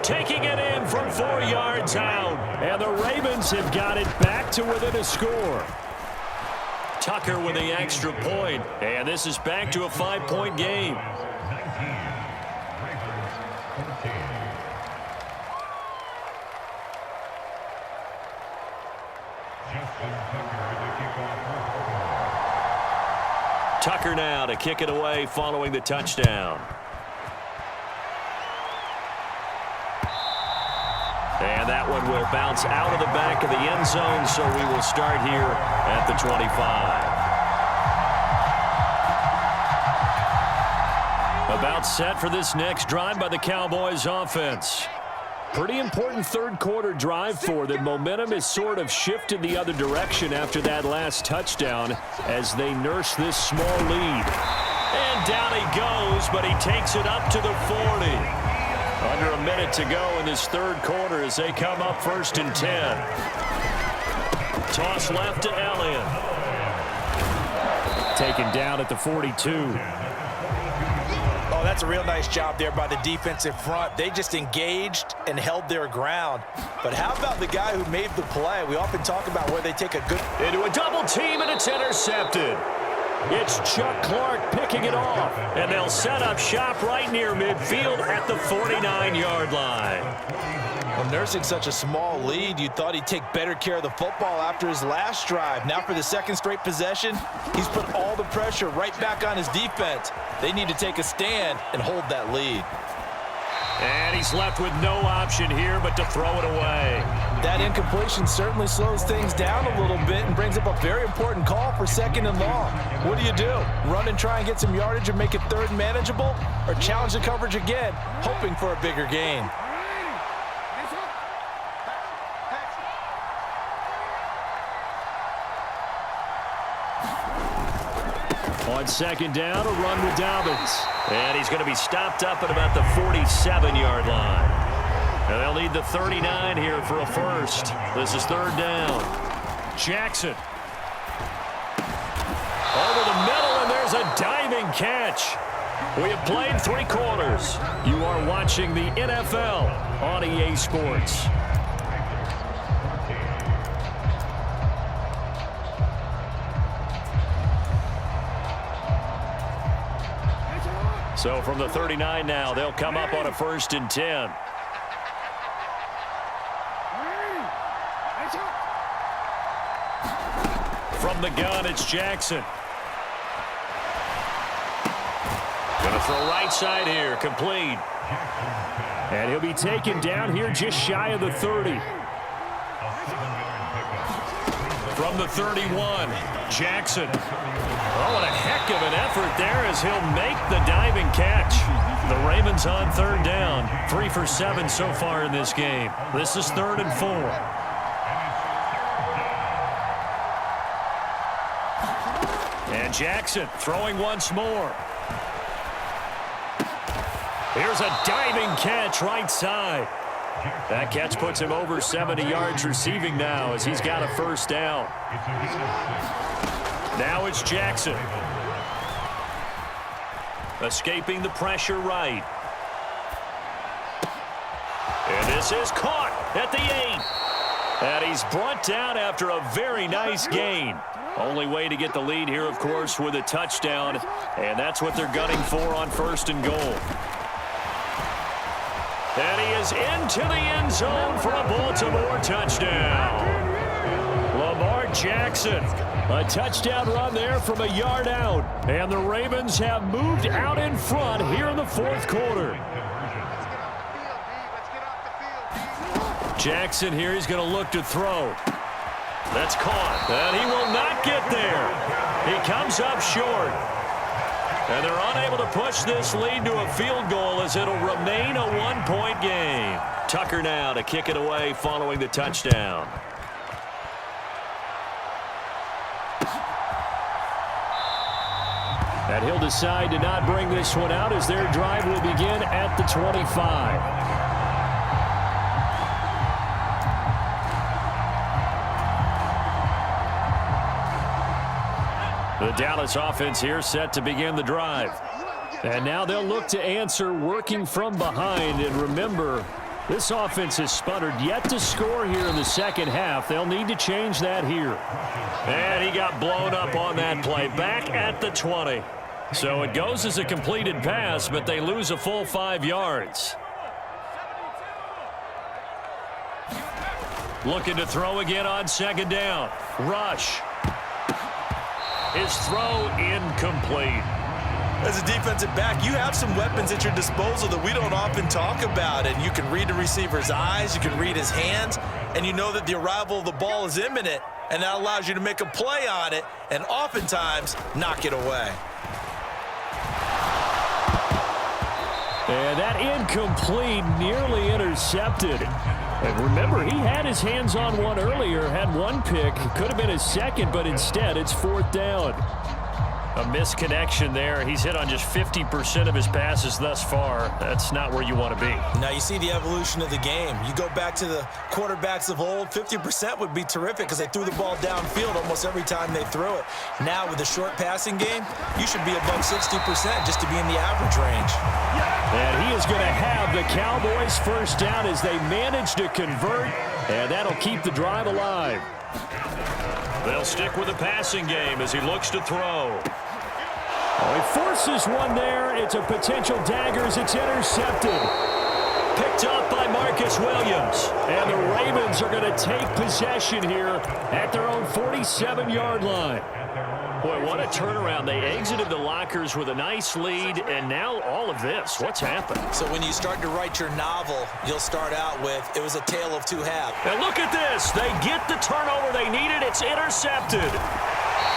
taking it in from 4 yards out. And the Ravens have got it back to within a score. Tucker with the extra point. And this is back to a 5-point game. Tucker now to kick it away following the touchdown. And that one will bounce out of the back of the end zone, so we will start here at the 25. About set for this next drive by the Cowboys offense. Pretty important third-quarter drive for them. Momentum has sort of shifted the other direction after that last touchdown as they nurse this small lead. And down he goes, but he takes it up to the 40. Under a minute to go in this third quarter as they come up 1st and 10. Toss left to Elliott. Taken down at the 42. Oh, that's a real nice job there by the defensive front. They just engaged and held their ground. But how about the guy who made the play? We often talk about where they take a good... Into a double team, and it's intercepted. It's Chuck Clark picking it off. And they'll set up shop right near midfield at the 49-yard line. Well, nursing such a small lead, you thought he'd take better care of the football after his last drive. Now for the second straight possession, he's put all the pressure right back on his defense. They need to take a stand and hold that lead. And he's left with no option here but to throw it away. That incompletion certainly slows things down a little bit and brings up a very important call for 2nd and long. What do? Run and try and get some yardage and make it third and manageable? Or challenge the coverage again, hoping for a bigger gain? On 2nd down, a run with Dobbins. And he's going to be stopped up at about the 47-yard line. And they'll need the 39 here for a first. This is 3rd down. Jackson. Over the middle, and there's a diving catch. We have played 3 quarters. You are watching the NFL on EA Sports. So from the 39 now, they'll come up on a 1st and 10. From the gun, it's Jackson. Gonna throw right side here, complete. And he'll be taken down here just shy of the 30. From the 31, Jackson. Oh, what a heck of an effort there as he'll make the diving catch. The Ravens on 3rd down. 3 for 7 so far in this game. This is 3rd and 4. And Jackson throwing once more. Here's a diving catch right side. That catch puts him over 70 yards receiving now as he's got a 1st down. Now it's Jackson. Escaping the pressure right. And this is caught at the 8. And he's brought down after a very nice gain. Only way to get the lead here, of course, with a touchdown. And that's what they're gunning for on 1st and goal. And he is into the end zone for a Baltimore touchdown. Lamar Jackson. A touchdown run there from a yard out. And the Ravens have moved out in front here in the 4th quarter. Jackson here, he's going to look to throw. That's caught. And he will not get there. He comes up short. And they're unable to push this lead to a field goal as it'll remain a 1-point game. Tucker now to kick it away following the touchdown. And he'll decide to not bring this one out as their drive will begin at the 25. The Dallas offense here set to begin the drive. And now they'll look to answer working from behind. And remember, This offense has sputtered yet to score here in the second half. They'll need to change that here. And he got blown up on that play. Back at the 20. So it goes as a completed pass, but they lose a full 5 yards. Looking to throw again on second down. Rush. His throw incomplete. As a defensive back, you have some weapons at your disposal that we don't often talk about. And you can read the receiver's eyes, you can read his hands, and you know that the arrival of the ball is imminent. And that allows you to make a play on it and oftentimes knock it away. And that incomplete, nearly intercepted. And remember, he had his hands on one earlier, had one pick. Could have been his second, but instead it's fourth down. A misconnection there. He's hit on just 50% of his passes thus far. That's not where you want to be. Now you see the evolution of the game. You go back to the quarterbacks of old, 50% would be terrific because they threw the ball downfield almost every time they threw it. Now with the short passing game, you should be above 60% just to be in the average range. And he is going to have the Cowboys first down as they manage to convert, and that'll keep the drive alive. They'll stick with the passing game as he looks to throw. Oh, he forces one there. It's a potential dagger as it's intercepted. Picked up by Marcus Williams. And the Ravens are going to take possession here at their own 47-yard line. Boy, what a turnaround. They exited the lockers with a nice lead, and now all of this. What's happened? So when you start to write your novel, you'll start out with, it was a tale of two halves. And look at this. They get the turnover they needed. It's intercepted.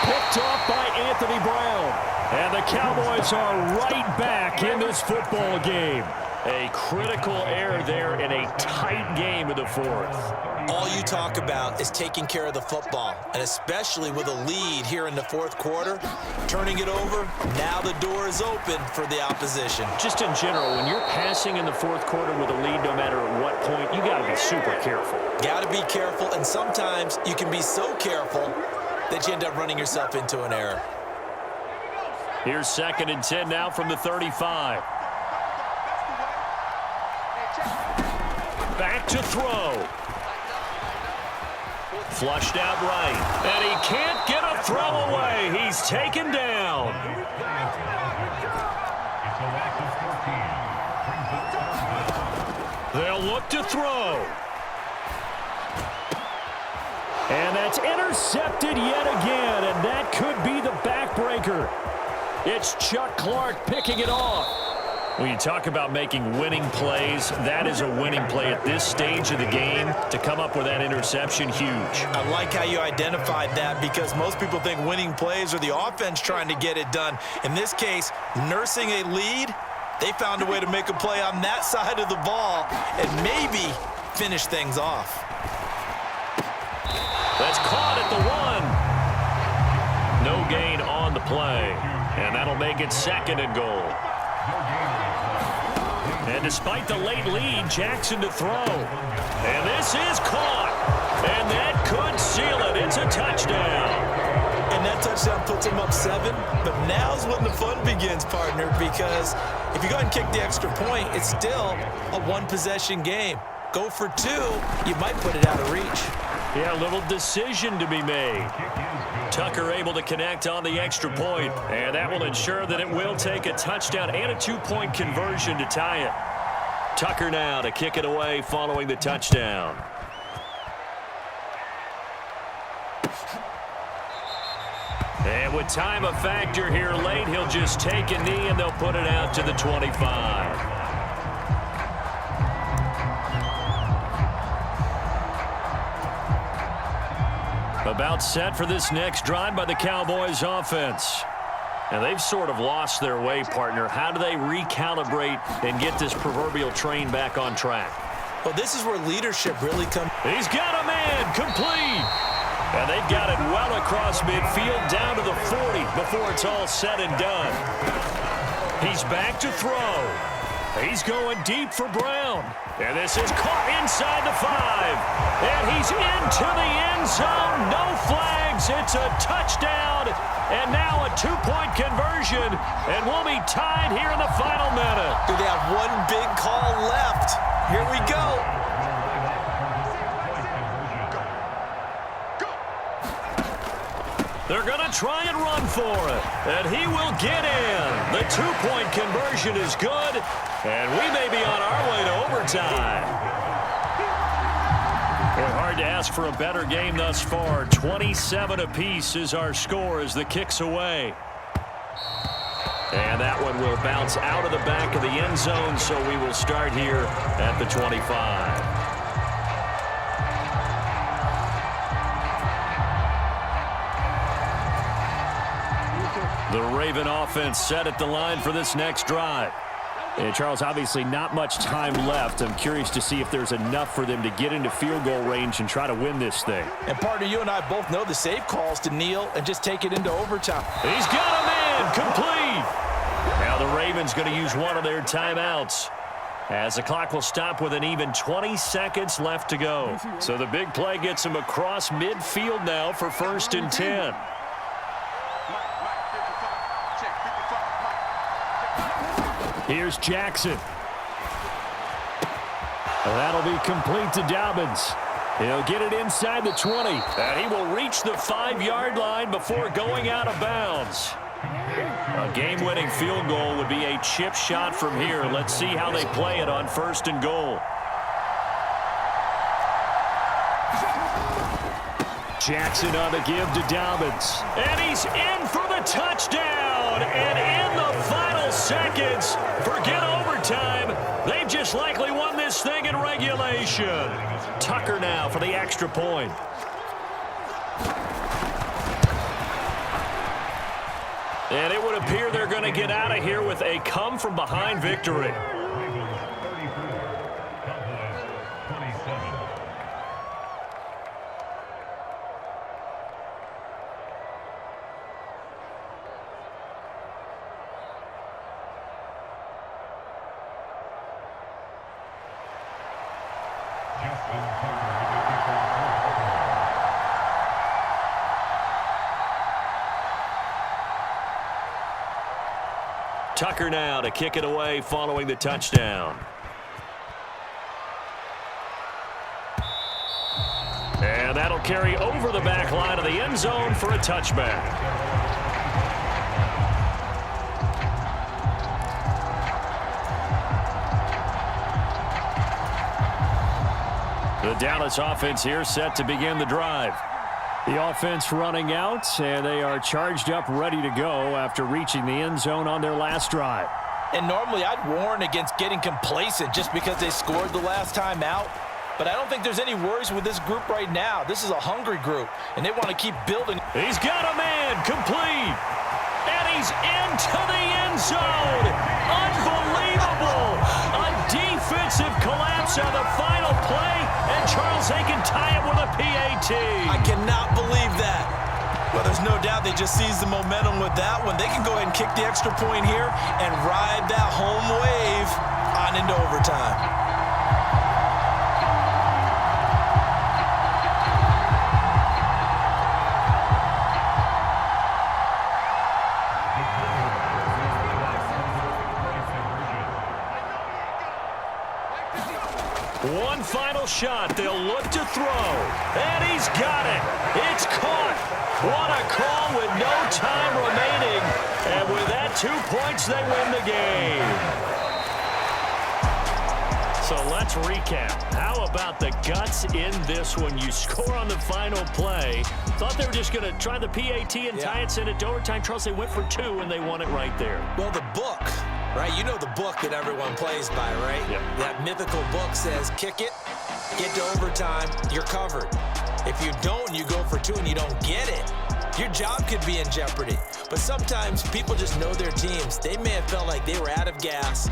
Picked off by Anthony Brown. And the Cowboys are right back in this football game. A critical error there in a tight game in the fourth. All you talk about is taking care of the football, and especially with a lead here in the fourth quarter, turning it over, now the door is open for the opposition. Just in general, when you're passing in the fourth quarter with a lead, no matter at what point, you got to be super careful. Got to be careful, and sometimes you can be so careful that you end up running yourself into an error. Here's 2nd and 10 now from the 35. Back to throw. Flushed out right. And he can't get a throw away. He's taken down. They'll look to throw. And that's intercepted yet again. And that could be the backbreaker. It's Chuck Clark picking it off. When you talk about making winning plays, that is a winning play at this stage of the game. To come up with that interception, huge. I like how you identified that because most people think winning plays are the offense trying to get it done. In this case, nursing a lead, they found a way to make a play on that side of the ball and maybe finish things off. That's caught at the 1. No gain on the play. And that'll make it 2nd and goal. And despite the late lead, Jackson to throw. And this is caught. And that could seal it. It's a touchdown. And that touchdown puts him up 7. But now's when the fun begins, partner, because if you go ahead and kick the extra point, it's still a one-possession game. Go for 2, you might put it out of reach. Yeah, a little decision to be made. Tucker able to connect on the extra point, and that will ensure that it will take a touchdown and a 2-point conversion to tie it. Tucker now to kick it away following the touchdown. And with time a factor here late, he'll just take a knee and they'll put it out to the 25. About set for this next drive by the Cowboys offense. And they've sort of lost their way, partner. How do they recalibrate and get this proverbial train back on track? Well, this is where leadership really comes. He's got a man complete. And they've got it well across midfield down to the 40 before it's all said and done. He's back to throw. He's going deep for Brown. And this is caught inside the 5. And he's into the end zone. No flags. It's a touchdown. And now a 2-point conversion. And we'll be tied here in the final minute. Do they have one big call left? Here we go. They're going to try and run for it, and he will get in. The two-point conversion is good, and we may be on our way to overtime. Boy, hard to ask for a better game thus far. 27 apiece is our score as the kick's away. And that one will bounce out of the back of the end zone, so we will start here at the 25. The Raven offense set at the line for this next drive. And Charles, obviously not much time left. I'm curious to see if there's enough for them to get into field goal range and try to win this thing. And partner, you and I both know the safe calls to kneel and just take it into overtime. He's got a man complete. Now the Ravens going to use one of their timeouts, as the clock will stop with an even 20 seconds left to go. So the big play gets him across midfield now for 1st and 10. Here's Jackson. That'll be complete to Dobbins. He'll get it inside the 20. And he will reach the 5-yard line before going out of bounds. A game-winning field goal would be a chip shot from here. Let's see how they play it on 1st and goal. Jackson on the give to Dobbins. And he's in for the touchdown. And in the final seconds, forget overtime. They've just likely won this thing in regulation. Tucker now for the extra point. And it would appear they're going to get out of here with a come-from-behind victory. Tucker now to kick it away following the touchdown. And that'll carry over the back line of the end zone for a touchback. The Dallas offense here set to begin the drive. The offense running out, and they are charged up, ready to go after reaching the end zone on their last drive. And normally I'd warn against getting complacent just because they scored the last time out. But I don't think there's any worries with this group right now. This is a hungry group, and they want to keep building. He's got a man complete, and he's into the end zone. Unbelievable. A defensive collapse on the final play, and Charles, they can tie it with a PAT. I cannot believe that. Well, there's no doubt they just seized the momentum with that one. They can go ahead and kick the extra point here and ride that home wave on into overtime. One final shot. They'll look to throw. And he's got it. It's caught. What a call with no time remaining. And with that 2 points, they win the game. So let's recap. How about the guts in this one? You score on the final play. Thought they were just going to try the PAT and tie it, send it to overtime. Charles, they went for 2, and they won it right there. Well, the book, right? You know the book that everyone plays by, right? Yep. That mythical book says, kick it, get to overtime, you're covered. If you don't, you go for 2 and you don't get it, your job could be in jeopardy. But sometimes people just know their teams. They may have felt like they were out of gas.